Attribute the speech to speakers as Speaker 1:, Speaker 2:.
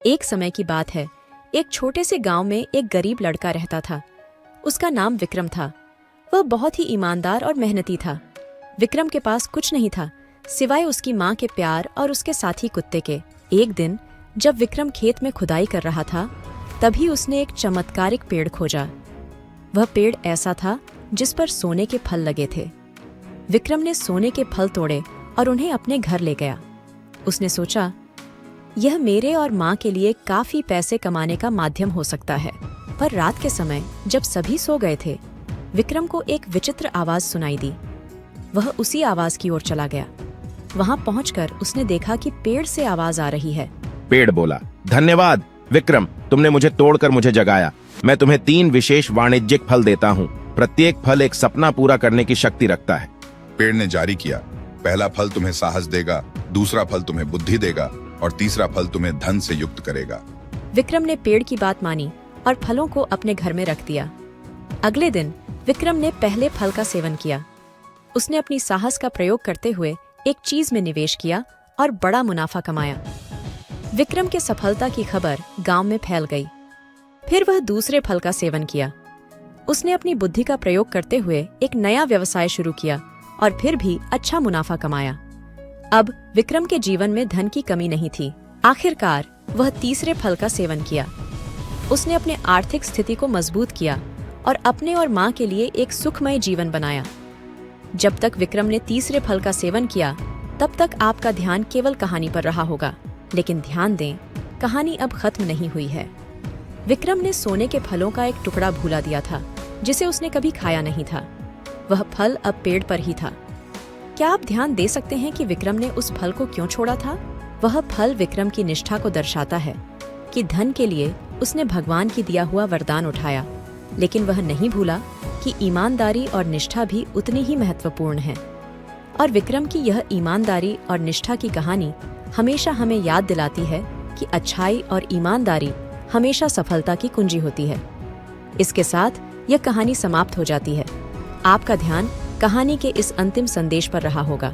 Speaker 1: एक समय की बात है। एक छोटे से गांव में एक गरीब लड़का रहता था। उसका नाम विक्रम था। वह बहुत ही ईमानदार और मेहनती था। विक्रम के पास कुछ नहीं था सिवाय उसकी माँ के प्यार और उसके साथी कुत्ते के। एक दिन जब विक्रम खेत में खुदाई कर रहा था, तभी उसने एक चमत्कारिक पेड़ खोजा। वह पेड़ ऐसा था जिस पर सोने के फल लगे थे। विक्रम ने सोने के फल तोड़े और उन्हें अपने घर ले गया। उसने सोचा, यह मेरे और माँ के लिए काफी पैसे कमाने का माध्यम हो सकता है। पर रात के समय जब सभी सो गए थे, विक्रम को एक विचित्र आवाज सुनाई दी। वह उसी आवाज की ओर चला गया। वहां पहुंचकर उसने देखा कि पेड़ से आवाज आ रही है।
Speaker 2: पेड़ बोला, धन्यवाद विक्रम, तुमने मुझे तोड़कर मुझे जगाया। मैं तुम्हें 3 विशेष वाणिज्यिक फल देता हूँ। प्रत्येक फल एक सपना पूरा करने की शक्ति रखता है।
Speaker 3: पेड़ ने जारी किया, पहला फल तुम्हें साहस देगा, दूसरा फल तुम्हें बुद्धि देगा और तीसरा फल तुम्हें धन से युक्त करेगा।
Speaker 1: विक्रम ने पेड़ की बात मानी और फलों को अपने घर में रख दिया। अगले दिन विक्रम ने पहले फल का सेवन किया। उसने अपनी साहस का प्रयोग करते हुए एक चीज में निवेश किया और बड़ा मुनाफा कमाया। विक्रम के सफलता की खबर गांव में फैल गई। फिर वह दूसरे फल का सेवन किया। उसने अपनी बुद्धि का प्रयोग करते हुए एक नया व्यवसाय शुरू किया और फिर भी अच्छा मुनाफा कमाया। अब विक्रम के जीवन में धन की कमी नहीं थी। आखिरकार वह तीसरे फल का सेवन किया। उसने अपने आर्थिक स्थिति को मजबूत किया और अपने और माँ के लिए एक सुखमय जीवन बनाया। जब तक विक्रम ने तीसरे फल का सेवन किया, तब तक आपका ध्यान केवल कहानी पर रहा होगा। लेकिन ध्यान दें, कहानी अब खत्म नहीं हुई है। विक्रम ने सोने के फलों का एक टुकड़ा भूला दिया था, जिसे उसने कभी खाया नहीं था। वह फल अब पेड़ पर ही था। क्या आप ध्यान दे सकते हैं कि विक्रम ने उस फल को क्यों छोड़ा था? वह फल विक्रम की निष्ठा को दर्शाता है कि धन के लिए उसने भगवान की दिया हुआ वरदान उठाया, लेकिन वह नहीं भूला कि ईमानदारी और निष्ठा भी उतनी ही महत्वपूर्ण है। और विक्रम की यह ईमानदारी और निष्ठा की कहानी हमेशा हमें याद दिलाती है कि अच्छाई और ईमानदारी हमेशा सफलता की कुंजी होती है। इसके साथ यह कहानी समाप्त हो जाती है। आपका ध्यान कहानी के इस अंतिम संदेश पर रहा होगा।